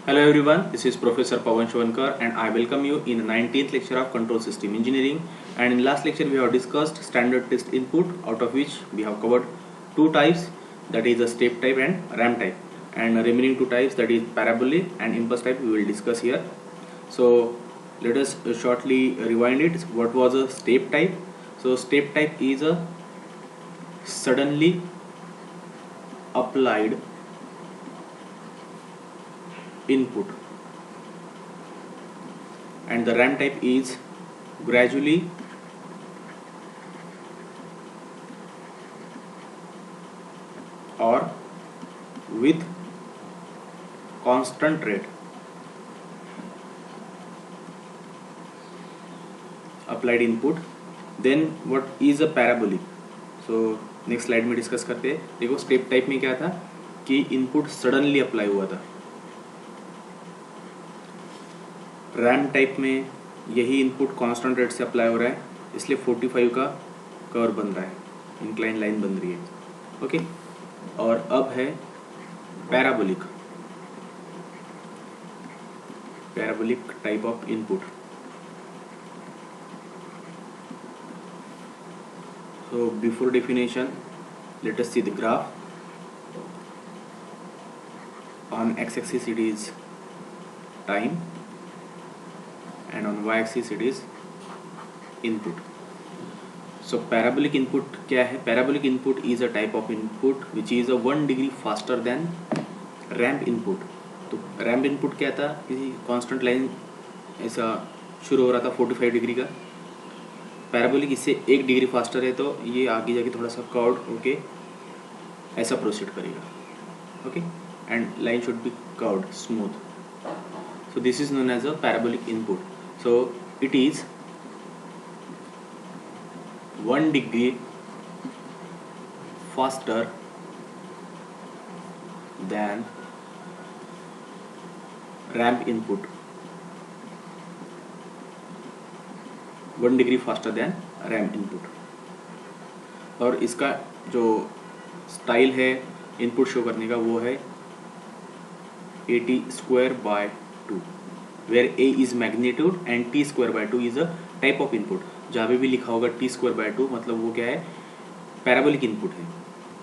Hello everyone, this is Professor Pawan Shavankar and I welcome you in the 19th lecture of Control System Engineering. And in last lecture we have discussed standard test input, out of which we have covered two types, that is a step type and ramp type, and remaining two types, that is parabolic and impulse type, we will discuss here. So let us shortly rewind it. What was a step type? So step type is a suddenly applied input, and the ramp type is gradually or with constant rate applied input. Then what is a parabolic? So next slide में discuss करते हैं. देखो step type में क्या था कि input suddenly apply हुआ था. रैम टाइप में यही इनपुट कांस्टेंट रेट से अप्लाई हो रहा है, इसलिए 45 का कर्व बन रहा है, इंक्लाइन लाइन बन रही है. ओके. और अब है parabolic type of input. So before definition, let us see the graph. On x-axis it is time and on y-axis it is input. So parabolic input क्या है? Parabolic input is a type of input which is a 1 degree faster than ramp input. तो ramp input क्या था? किसी constant line ऐसा शुरू हो रहा था 45 डिग्री का. पैराबोलिक इससे 1 डिग्री फास्टर है, तो ये आगे जाके थोड़ा सा कर्व्ड होके ऐसा प्रोसीड करेगा. Okay. And line should be curved smooth. So this is known as a parabolic input. So it is 1 degree faster than ramp input. 1 degree faster than ram input. और इसका जो स्टाइल है input show करने का वो है AT²/2, where A is magnitude and T²/2 is a type of input. जहाँ पे भी लिखा होगा T²/2 मतलब वो क्या है? पैराबोलिक इनपुट है.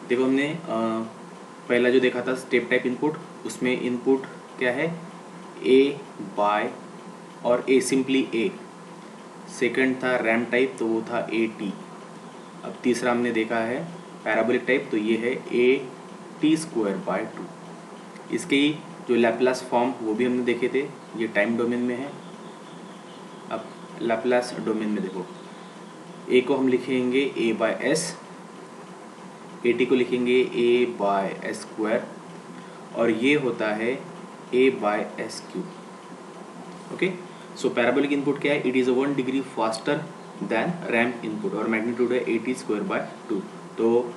देखो हमने पहला जो देखा था स्टेप टाइप इनपुट, उसमें इनपुट क्या है? A/, और A सिंपली A. सेकंड था रैम टाइप, तो वो था AT. अब तीसरा हमने देखा है पैराबोलिक टाइप, तो ये है AT²/2. इसके जो लैप्लास फॉर्म वो भी हमने देखे थे, ये टाइम डोमेन में है. अब लैप्लास डोमेन में देखो, A को हम लिखेंगे A/S, AT को लिखेंगे A/S², और ये होता है A/S³. ओके. सो पैराबोलिक इनपुट क्या है? It is 1 degree faster than ramp input और मैग्नीट्यूड है AT²/2. तो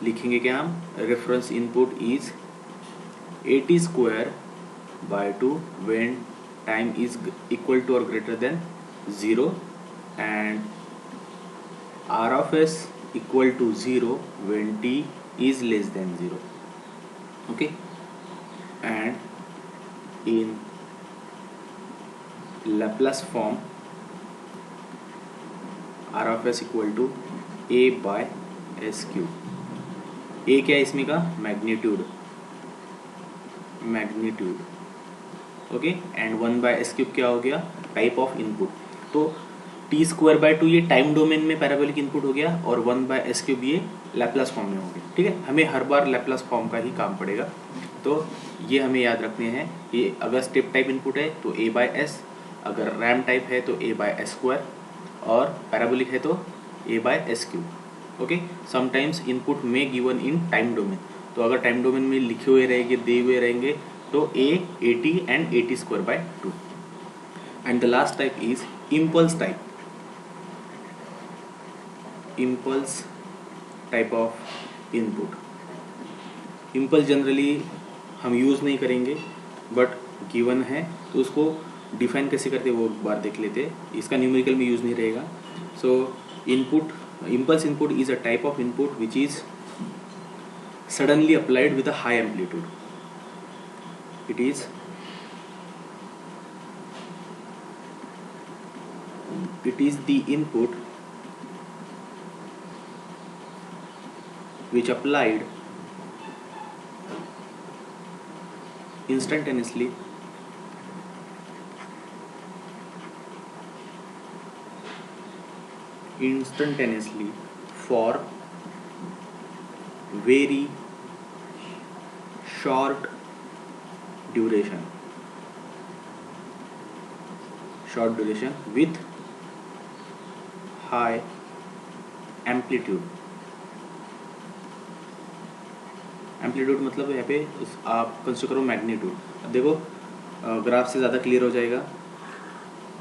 लिखेंगे क्या हम? Reference input is AT²/2 when time is equal to और greater than 0 and R(s) equal to 0 when T is less than 0. Okay. And in Laplace form R(s) equal to A/S³. A क्या है इसमें का? Magnitude. Okay. And 1/S³ क्या हो गया? Type of input. तो T²/2 ये टाइम डोमेन में पैराबोलिक इनपुट हो गया और 1/S³ ये लैप्लास फॉर्म में हो गया. ठीक है. हमें हर बार लैप्लास फॉर्म का ही काम पड़ेगा, तो ये हमें याद रखने हैं. ये अगर स्टेप टाइप इनपुट है तो A/S, अगर रैम टाइप है तो A/S², और पैराबोलिक है तो A/S³. ओके. समटाइम्स इनपुट में गिवन इन टाइम डोमेन, तो अगर टाइम डोमेन में लिखे हुए रहेंगे, दिए हुए रहेंगे, तो A, AT and AT²/2. And the last type is impulse type. Impulse type of input. Impulse generally हम यूज़ नहीं करेंगे, बट गिवन है, तो उसको डिफाइन कैसे करते वो एक बार देख लेते. इसका न्यूमेरिकल में यूज़ नहीं रहेगा. सो input, impulse input is a type of input which is suddenly applied with a high amplitude. It is it is the input which applied instantaneously for very short duration with high amplitude मतलब यहाँ पे आप consider करो magnitude. अब देखो graph से ज़्यादा clear हो जाएगा।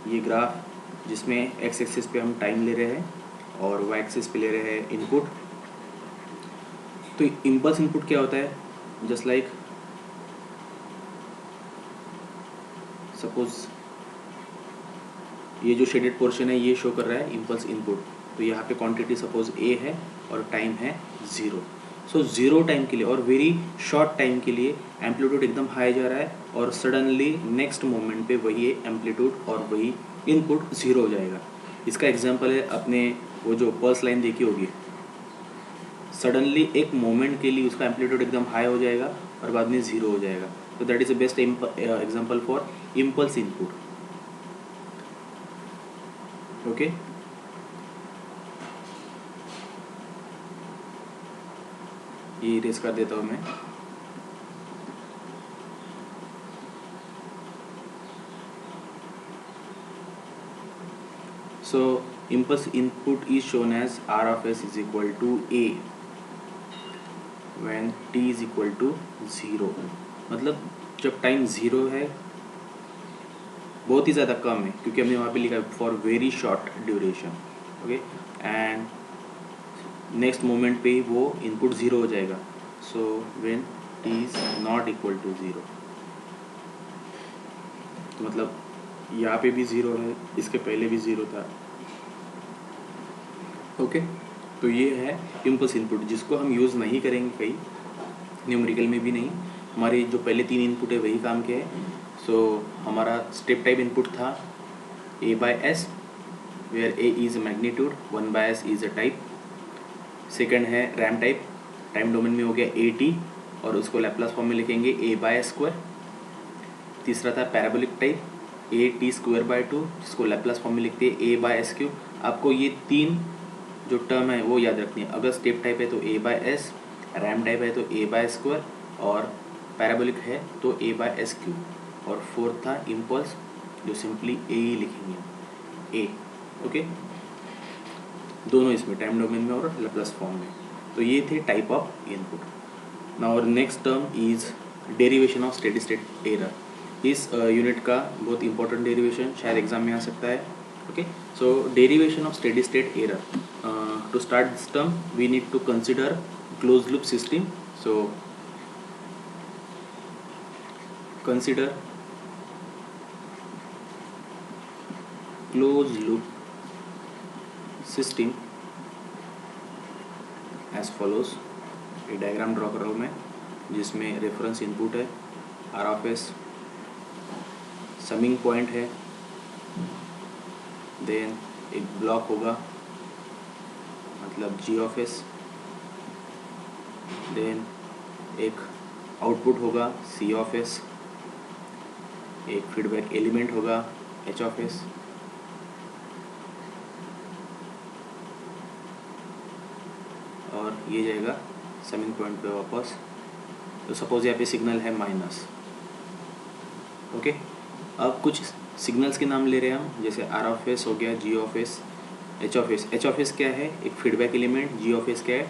ये ग्राफ जिसमें एक्स एक्सिस पे हम टाइम ले रहे हैं और वाई एक्सिस पे ले रहे हैं इनपुट। तो इम्पल्स इनपुट क्या होता है? जस्ट लाइक सपोज ये जो शेडेड पोर्शन है ये शो कर रहा है इम्पल्स इनपुट। तो यहाँ पे क्वांटिटी सपोज ए है और टाइम है 0। सो 0 टाइम के लिए और वेरी शॉर्ट टाइम के लिए एम्पलीट्यूड एकदम हाई जा रहा है और सडनली नेक्स्ट मोमेंट पे वही एम्पलीट्यूड और वही इनपुट 0 हो जाएगा। इसका एग्जांपल है अपने वो जो पल्स लाइन देखी होगी, सडनली एक मोमेंट के लिए उसका एम्पलीट्यूड एकदम हाई हो जाएगा और बाद में 0 हो जाएगा। तो that is the best example for impulse input. Okay, ये इरेज कर देता हूँ मैं। So impulse input is shown as R of S is equal to A when t is equal to 0। मतलब जब टाइम 0 है, बहुत ही ज़्यादा कम है क्योंकि हमने वहाँ पे लिखा है for very short duration. Okay, and next moment पे वो इनपुट 0 हो जाएगा। So when t is not equal to 0, तो मतलब यहाँ पे भी 0 है, इसके पहले भी 0 था। ओके, तो ये है इम्पल्स इनपुट जिसको हम यूज़ नहीं करेंगे कहीं न्यूमेरिकल में भी नहीं। हमारे जो पहले 3 इनपुट है वही काम के है। सो हमारा स्टेप टाइप इनपुट था A/S where A is magnitude, 1/S is a type. Second है रैम टाइप, टाइम डोमेन में हो गया AT और उसको लैप्लास फॉर्म में लिखेंगे A/2। तीसरा था पैराबोलिक टाइप AT²/2 जिसको लैप्लास फॉर्म में लिखते हैं A/S3। आपको ये 3 जो टर्म है वो याद रखनी है। अगर स्टेप टाइप है तो A/S, रैम टाइप है तो A/2 और पैराबोलिक है तो A/S3। और फोर्थ था इम्पल्स जो सिंपली A ही लिखेंगे, A। ओके, दोनों इसमें टाइम डोमेन में और लैप्लास फॉर्म में। तो ये थे टाइप ऑफ इनपुट। नाउ और next term is derivation of steady state error. इस यूनिट का बहुत इंपॉर्टेंट डेरिवेशन शायद एग्जाम में आ सकता है। Okay, so derivation of steady state error. To start this term we need to consider close loop system. So consider close loop system as follows. एक diagram draw कर रहा हूँ मैं जिसमें रेफरेंस इनपुट है R of S, summing point है, then एक block होगा मतलब G of S, देन एक आउटपुट होगा C of S, एक फीडबैक एलिमेंट होगा H of S, और ये जाएगा समिंग पॉइंट पे वापस। तो सपोज यहाँ पे सिग्नल है माइनस। ओके, अब कुछ सिग्नल्स के नाम ले रहे हैं हम, जैसे R of S हो गया, G of S, H of S। H of S क्या है? एक feedback element. G of S क्या है?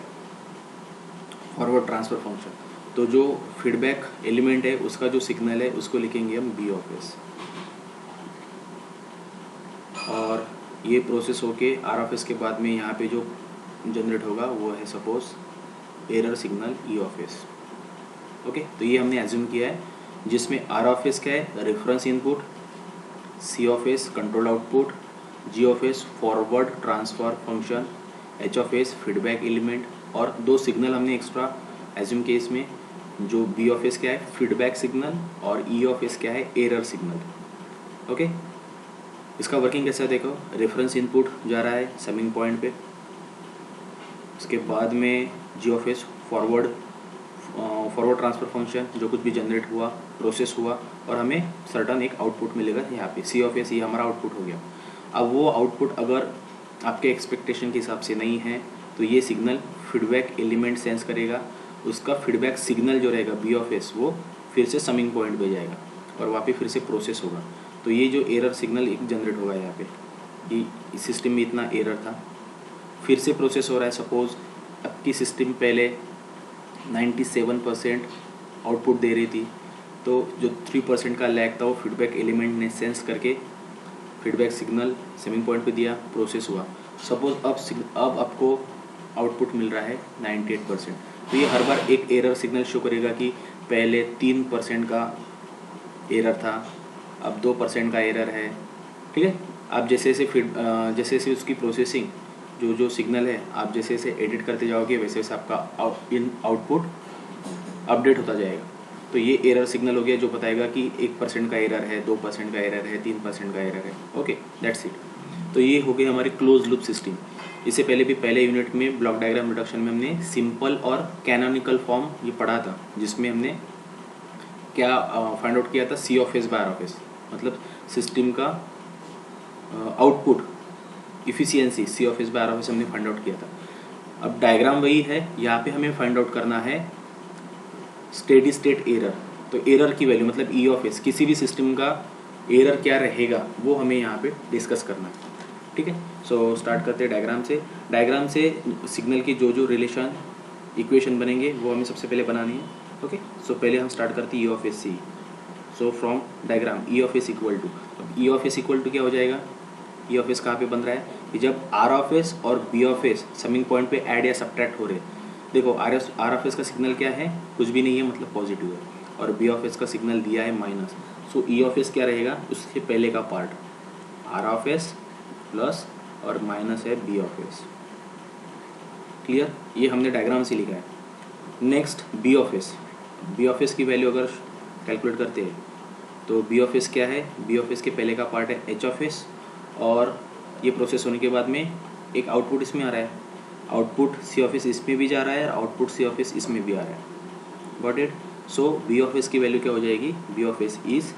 Forward transfer function. तो जो फीडबैक एलिमेंट है उसका जो सिग्नल है उसको लिखेंगे हम B of S। और ये प्रोसेस होके R of S के बाद में यहाँ पे जो जनरेट होगा वो है suppose error signal E of S। Okay, तो ये हमने एज्यूम किया है जिसमें R of S क्या है? Reference input, C of S control output, G of S forward transfer function, H of S feedback element, और 2 सिग्नल हमने एक्स्ट्रा एज्यूम किए इसमें, जो B of S क्या है? फीडबैक सिग्नल, और E of S क्या है? Error signal. ओके, इसका वर्किंग कैसा है देखो, रेफरेंस इनपुट जा रहा है समिंग पॉइंट पे, उसके बाद में G of S forward transfer function जो कुछ भी जनरेट हुआ, प्रोसेस हुआ और हमें सर्टन एक आउटपुट मिलेगा यहाँ पे सी ऑफ एस, ये हमारा आउटपुट हो गया। अब वो आउटपुट अगर आपके एक्सपेक्टेशन के हिसाब से नहीं है तो ये सिग्नल फीडबैक एलिमेंट सेंस करेगा, उसका फीडबैक सिग्नल जो रहेगा बी ऑफ एस वो फिर से समिंग पॉइंट पे जाएगा और वहाँ पे फिर से प्रोसेस होगा। तो ये जो एरर सिग्नल एक जनरेट होगा यहाँ पे कि इस सिस्टम में इतना एरर था, फिर से प्रोसेस हो रहा है। सपोज़ आपकी सिस्टम पहले 97% आउटपुट दे रही थी, तो जो 3% का लैग था वो फीडबैक एलिमेंट ने सेंस करके फीडबैक सिग्नल समिंग पॉइंट पे दिया, प्रोसेस हुआ। सपोज़ अब आपको आउटपुट मिल रहा है 98%, तो ये हर बार एक एरर सिग्नल शो करेगा कि पहले 3% का एरर था, अब 2% का एरर है। ठीक है, आप जैसे जैसे उसकी प्रोसेसिंग जो सिग्नल है आप जैसे जैसे एडिट करते जाओगे वैसे वैसे आपका आउटपुट अपडेट होता जाएगा। तो ये एरर सिग्नल हो गया जो बताएगा कि 1% का एरर है, 2% का एरर है, 3% का एरर है। Okay, that's it. तो ये हो गई हमारी क्लोज लूप सिस्टम। इससे पहले भी पहले यूनिट में ब्लॉक डायग्राम रिडक्शन में हमने सिंपल और कैनोनिकल फॉर्म ये पढ़ा था, जिसमें हमने क्या फाइंड आउट किया था, C of S by R of S, मतलब सिस्टम का output efficiency C of S by R of S हमने फाइंड आउट किया था। अब डायग्राम वही है, यहाँ पे हमें फाइंड आउट करना है स्टेडी स्टेट एरर। तो एरर की वैल्यू मतलब ई ऑफ एस, किसी भी सिस्टम का एरर क्या रहेगा वो हमें यहाँ पे डिस्कस करना है। ठीक है, सो स्टार्ट करते हैं डायग्राम से। डायग्राम से सिग्नल की जो रिलेशन इक्वेशन बनेंगे वो हमें सबसे पहले बनानी है। ओके, सो पहले हम स्टार्ट करते हैं E of S C. So from diagram E of S equal to, अब E of S equal to क्या हो जाएगा, ई ऑफ एस कहाँ पे बन रहा है कि जब आर ऑफ एस और B of S summing point पे ऐड या सब्ट्रैक्ट हो रहे हैं। देखो आर ऑफ एस का सिग्नल क्या है, कुछ भी नहीं है, मतलब पॉजिटिव है, और बी ऑफ एस का सिग्नल दिया है minus. So E of S क्या रहेगा, उसके पहले का part R of S plus और माइनस है बी ऑफ एस। क्लियर, ये हमने डायग्राम से लिखा है। Next B of S, B of S की वैल्यू अगर कैलकुलेट करते हैं तो बी ऑफ एस क्या है, बी ऑफ एस के पहले का पार्ट है एच ऑफ एस, और ये प्रोसेस होने के बाद में एक आउटपुट इसमें आ रहा है, आउटपुट सी ऑफ एस इसमें भी जा रहा है और आउटपुट सी ऑफ एस इसमें भी आ रहा है। Got it. So B of S की वैल्यू क्या हो जाएगी, B of S is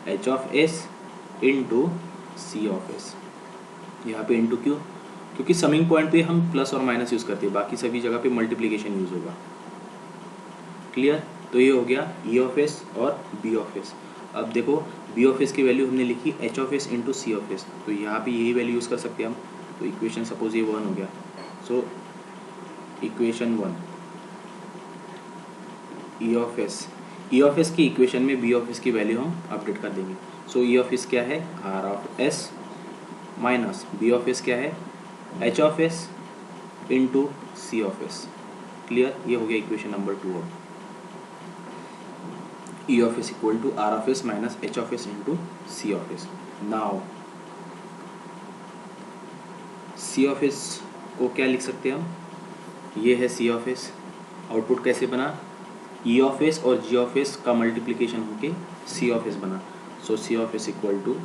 H of S into C of S. यहाँ पे इंटू क्यों, क्योंकि समिंग पॉइंट पे हम प्लस और माइनस यूज़ करते हैं, बाकी सभी जगह पे मल्टीप्लिकेशन यूज़ होगा। क्लियर, तो ये हो गया ई ऑफ एस और बी ऑफ एस। अब देखो बी ऑफ एस की वैल्यू हमने लिखी H of S into C of S, तो यहाँ पे यही वैल्यू यूज़ कर सकते हैं हम। तो इक्वेशन सपोज ये 1 हो गया, so equation 1 E of S, E of S की इक्वेशन में बी ऑफ एस की वैल्यू हम अपडेट कर देंगे। सो ई ऑफ एस क्या है, R of S minus B of S क्या है, H of S into C of S. Clear, ये हो गया इक्वेशन नंबर 2 अब E of s equal to R of s minus H of s into C of s. Now C of s को क्या लिख सकते हैं हम, ये है C of s, आउटपुट कैसे बना, E of s और G of s का मल्टीप्लिकेशन होके C of s बना। So C of s equal to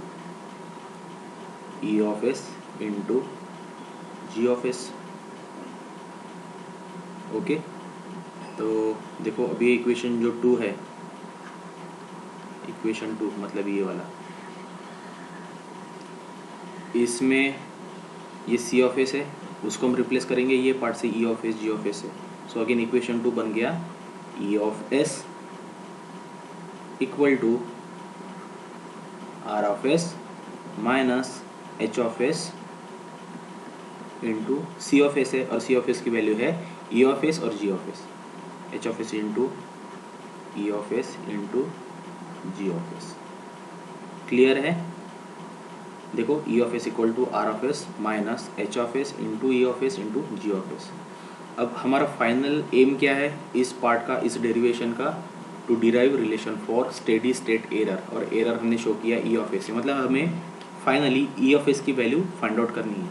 E of s into G of s। Okay, तो देखो अभी इक्वेशन जो 2 है, इक्वेशन 2 मतलब ये वाला, इसमें ये सी ऑफ एस है, उसको हम रिप्लेस करेंगे ये पार्ट से E of S G of S है। सो अगेन इक्वेशन 2 बन गया E of S equal to R of S minus H of S into C of S है, और सी ऑफ एस की वैल्यू है ई ऑफ एस और G of S, H of S into E of S into G of S. Clear है, देखो E of S equal to R of S minus H of S into E of S into G of S. अब हमारा final M क्या है इस part का, इस derivation का, to derive relation for steady state error, और error हमने शो किया ई ऑफ एस से, मतलब हमें फाइनली ई ऑफ एस की वैल्यू फाइंड आउट करनी है।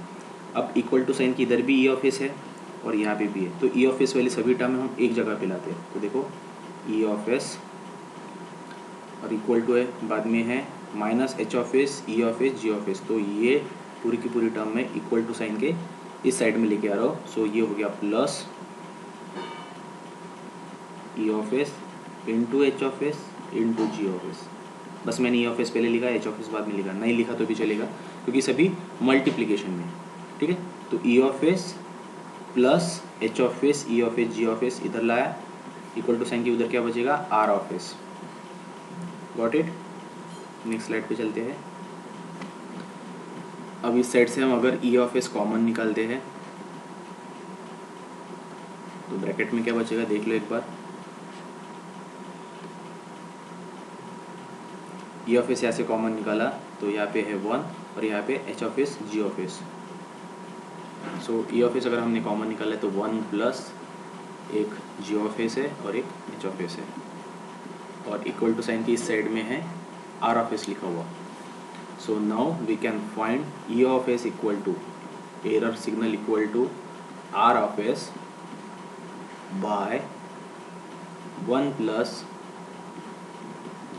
अब इक्वल टू साइन की इधर भी ई ऑफ एस है और यहाँ पे भी है, तो ई ऑफ एस वाली सभी टर्म हम एक जगह पे लाते हैं। तो देखो ई ऑफ एस और इक्वल टू है, बाद में है minus H of S, E of S, G of S. तो ये पूरी की पूरी टर्म में इक्वल टू साइन के इस साइड में लेके आ रहा हूँ। सो ये हो गया plus E of S into H of S into G of S. बस मैंने ई ऑफ एस पहले लिखा, एच ऑफ एस बाद में लिखा, नहीं लिखा तो भी चलेगा क्योंकि सभी मल्टीप्लिकेशन में, ठीक है। तो E of S plus H of S, E of S, G of S इधर लाया, इक्वल टू साइन की उधर क्या बचेगा, R of S. Got it. Next slide पे चलते हैं। अब इस साइड से हम अगर ई ऑफ एस कॉमन निकालते हैं तो ब्रैकेट में क्या बचेगा देख लो एक बार। ई ऑफ एस यहाँ से कॉमन निकाला तो यहाँ पे है 1 और यहाँ पे H of S, G of S. So E of S अगर हमने कॉमन निकाला है तो 1 प्लस एक जी ऑफ एस है और एक एच ऑफ एस है, और इक्वल टू साइन की इस साइड में है आर ऑफ एस लिखा हुआ। So now we can find E of S equal to error signal equal to R of S by 1 plus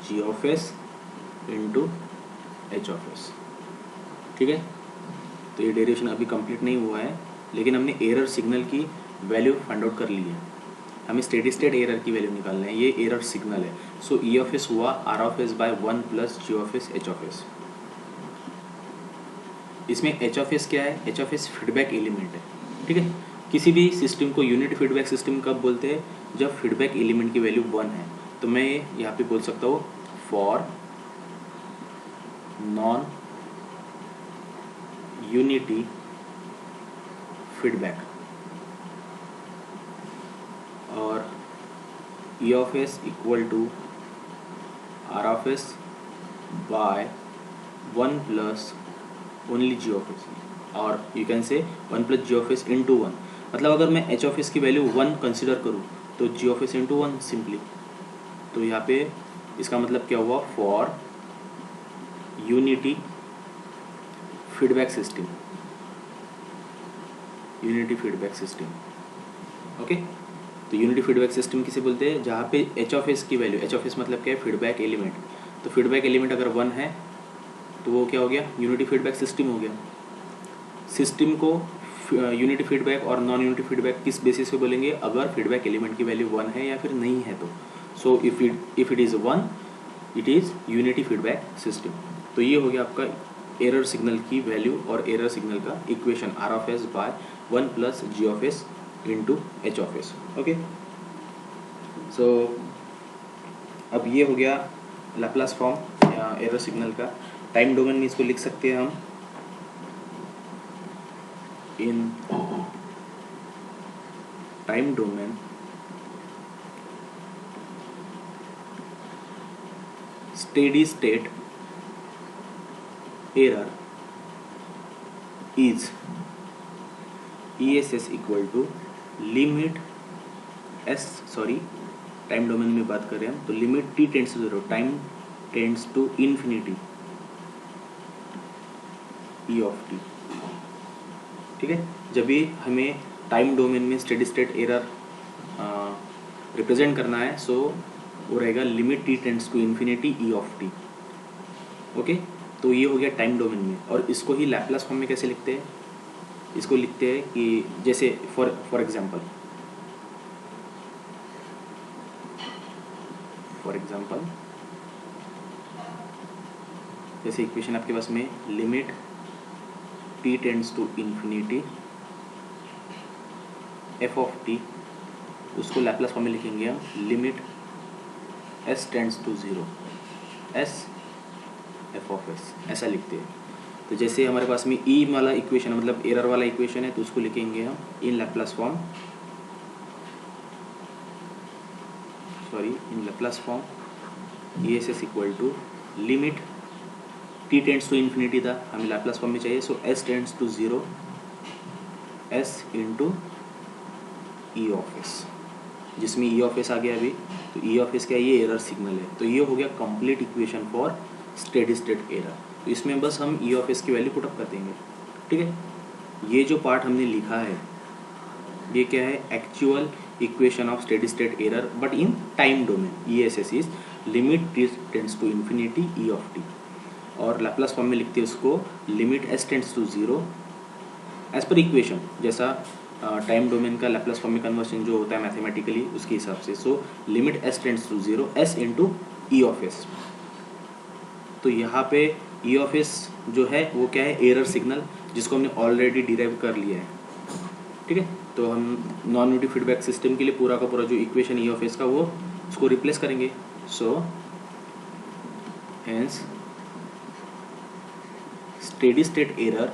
G of S into H of S, ठीक है। तो ये डेरिवेशन अभी complete नहीं हुआ है, लेकिन हमने एरर सिग्नल की वैल्यू फाइंड आउट कर ली है। हमें स्टेडी स्टेट एरर की वैल्यू निकालना है, ये एरर सिग्नल है। सो ई ऑफ एस हुआ R of S by 1 plus G of S, H of S. इसमें एच ऑफ एस क्या है, H of S feedback element है, ठीक है। किसी भी सिस्टम को यूनिट फीडबैक सिस्टम कब बोलते हैं, जब फीडबैक एलिमेंट की वैल्यू 1 है। तो मैं यहाँ पे बोल सकता हूँ फॉर नॉन यूनिटी फीडबैक, और E of S equal to R of S by 1 plus only G of S, और you can say 1 plus G of S into 1। मतलब अगर मैं एच ऑफ एस की वैल्यू 1 कंसिडर करूँ तो जी of S into 1 simply. तो यहाँ पे इसका मतलब क्या हुआ, for unity feedback system, unity feedback system, okay. तो यूनिटी फीडबैक सिस्टम किसे बोलते हैं, जहाँ पे एच ऑफ एस की वैल्यू, एच ऑफ एस मतलब क्या है, फीडबैक एलिमेंट। तो फीडबैक एलिमेंट अगर 1 है तो वो क्या हो गया, यूनिटी फीडबैक सिस्टम हो गया। सिस्टम को यूनिटी फीडबैक और नॉन यूनिटी फीडबैक किस बेसिस पे बोलेंगे, अगर फीडबैक एलिमेंट की वैल्यू 1 है या फिर नहीं है तो। So if it is 1 it is unity feedback system. तो ये हो गया आपका एरर सिग्नल की वैल्यू और एरर सिग्नल का equation, R of S by 1 plus G of S into H of S, okay. So अब ये हो गया लैप्लास फॉर्म एरर सिग्नल का। टाइम डोमेन में इसको लिख सकते हैं हम in time domain steady state error is ESS equal to limit time domain में बात करें हम तो limit t tends to 0, time tends to infinity E of t, ठीक है। जब भी हमें टाइम डोमेन में स्टेडी स्टेट एरर रिप्रेजेंट करना है, सो वो रहेगा limit t tends to infinity E of t, okay. तो ये हो गया टाइम डोमेन में। और इसको ही लैप्लास फॉर्म में कैसे लिखते हैं, इसको लिखते हैं कि जैसे फॉर एग्जांपल जैसे इक्वेशन आपके पास में limit t tends to infinity f of t, उसको लैप्लास फॉर्म में लिखेंगे हम limit s tends to 0 s f of s, ऐसा लिखते हैं। तो जैसे हमारे पास में ई वाला इक्वेशन है, मतलब एरर वाला इक्वेशन है, तो उसको लिखेंगे हम in Laplace form, ESS equal to limit t tends to infinity था, हमें लैप्लास फॉर्म में चाहिए, so s tends to 0 s into E of S, जिसमें ई ऑफ एस आ गया अभी। तो ई ऑफ एस क्या है, ये एरर सिग्नल है। तो ये हो गया complete equation for steady state error. तो इसमें बस हम ई ऑफ एस की वैल्यू पुटअप कर देंगे, ठीक है। ये जो पार्ट हमने लिखा है ये क्या है, actual equation of steady state error but in time domain. ESS is limit t tends to infinity E of t। और लैप्लास फॉर्म में लिखते हैं उसको limit S tends to zero as पर इक्वेशन, जैसा टाइम डोमेन का Laplace form में conversion जो होता है मैथमेटिकली उसके हिसाब से। So limit S tends to zero S into E of S. तो यहाँ पे ई ऑफ एस जो है वो क्या है, एरर सिग्नल, जिसको हमने ऑलरेडी डिराइव कर लिया है। ठीक है, तो हम नॉन यूनिटी फीडबैक सिस्टम के लिए पूरा का पूरा जो इक्वेशन ई ऑफ एस का वो उसको रिप्लेस करेंगे। So hence steady state error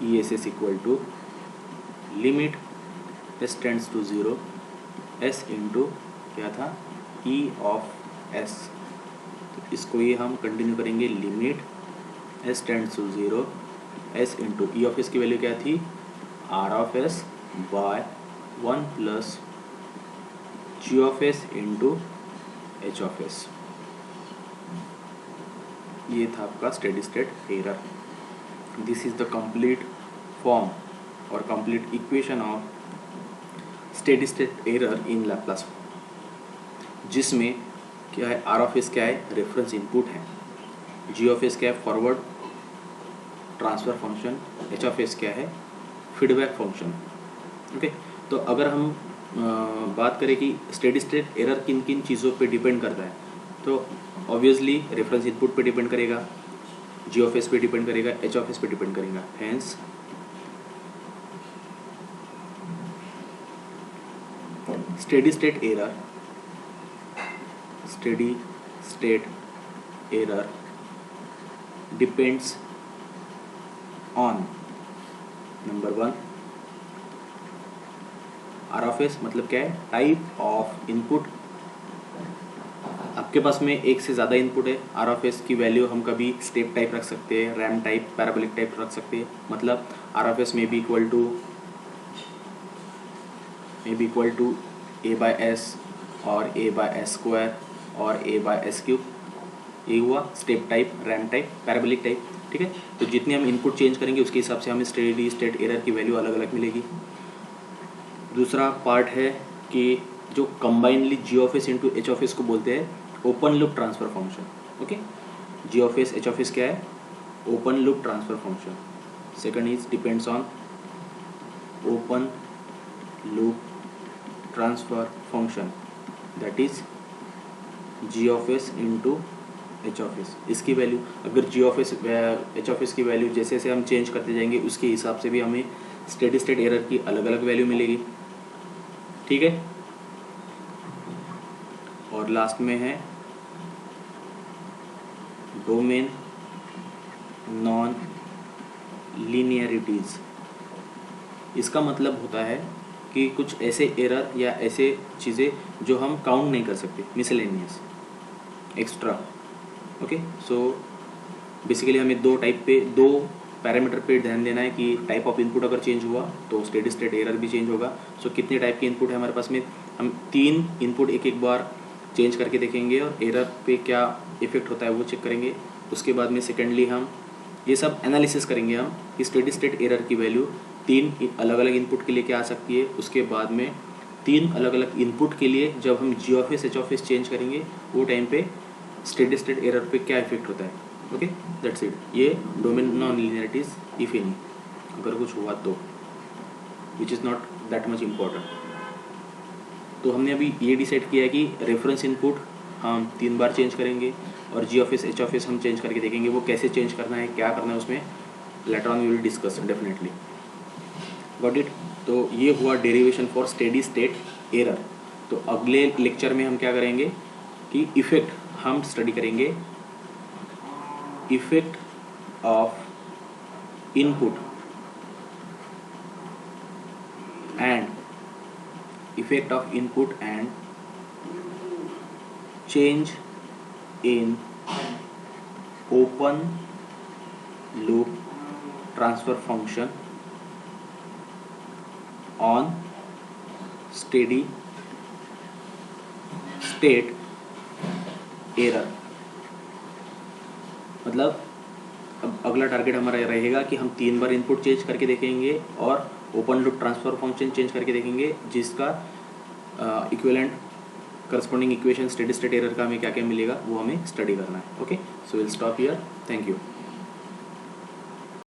ESS equal to limit s tends to zero s into क्या था E ऑफ S। तो इसको ये हम कंटिन्यू करेंगे, limit s tends to zero s into E of S की वैल्यू क्या थी, R of S by 1 plus G of S into H of S। ये था आपका steady state error. This is the complete form और complete equation of steady state error in Laplace form, जिसमें क्या है, आर ऑफ एस क्या है, reference input है, जी ऑफ एस क्या है, forward transfer function, H of S क्या है, फीडबैक फंक्शन। ओके, तो अगर हम बात करें कि स्टेडी स्टेट एरर किन किन चीज़ों पे डिपेंड करता है, तो ऑब्वियसली रेफरेंस इनपुट पे डिपेंड करेगा, जी ऑफ एस पे डिपेंड करेगा, एच ऑफ एस पे डिपेंड करेगा। Hence steady state error depends on number 1 R of S, मतलब क्या है, टाइप ऑफ इनपुट। आपके पास में एक से ज़्यादा इनपुट है, आर ऑफ एस की वैल्यू हम कभी स्टेप टाइप रख सकते हैं, रैम टाइप, पैराबोलिक टाइप रख सकते हैं। मतलब आर ऑफ एस में B equal to A by S और ए बाय एस स्क्वायर और ए बाय एस क्यूब। ये हुआ step type, RAM type, parabolic type. ठीक है, तो जितने हम इनपुट चेंज करेंगे उसके हिसाब से हमें स्टेडी स्टेट एरर की वैल्यू अलग अलग मिलेगी। दूसरा पार्ट है कि जो combinedly G of S into H of S को बोलते हैं open loop transfer function. Okay, G of S H of S क्या है, open loop transfer function. Second is depends on open loop transfer function, that is G of S into H of S. इसकी value अगर G of S H of S की value जैसे जैसे हम change करते जाएंगे उसके हिसाब से भी हमें स्टेडी स्टेट एरर की अलग अलग वैल्यू मिलेगी। ठीक है, और लास्ट में है डोमेन नॉन लीनियरिटीज। इसका मतलब होता है कि कुछ ऐसे एरर या ऐसे चीज़ें जो हम काउंट नहीं कर सकते, miscellaneous, extra. Okay, so basically हमें दो पैरामीटर पे ध्यान देना है कि टाइप ऑफ इनपुट अगर चेंज हुआ तो स्टेडी स्टेट एरर भी चेंज होगा। सो कितने टाइप के इनपुट है हमारे पास में, हम 3 इनपुट एक बार चेंज करके देखेंगे और एरर पे क्या इफेक्ट होता है वो चेक करेंगे। उसके बाद में सेकेंडली हम ये सब एनालिसिस करेंगे हम कि स्टेडी स्टेट एरर की वैल्यू 3 अलग अलग इनपुट के लिए क्या आ सकती है। उसके बाद में 3 अलग अलग इनपुट के लिए जब हम G of S H of S change करेंगे वो टाइम पे स्टेडी स्टेट एरर पे क्या इफेक्ट होता है। Okay, that's it. ये डोमेन नॉन लीनियरिटीज इफ एनी, अगर कुछ हुआ तो, which is not that much important. तो हमने अभी ये डिसाइड किया है कि रेफरेंस इनपुट हम 3 बार चेंज करेंगे और G of S H of S हम चेंज करके देखेंगे वो कैसे चेंज करना है, क्या करना है उसमें later on we will discuss definitely. Got it. तो ये हुआ derivation for steady state error. तो अगले लेक्चर में हम क्या करेंगे कि इफेक्ट हम स्टडी करेंगे, effect of input and change in open loop transfer function on steady state error। मतलब अब अगला टारगेट हमारा रहेगा कि हम 3 बार इनपुट चेंज करके देखेंगे और open loop transfer function change करके देखेंगे, जिसका equivalent corresponding equation steady state error का हमें क्या क्या मिलेगा वो हमें स्टडी करना है। Okay, so will stop here, thank you.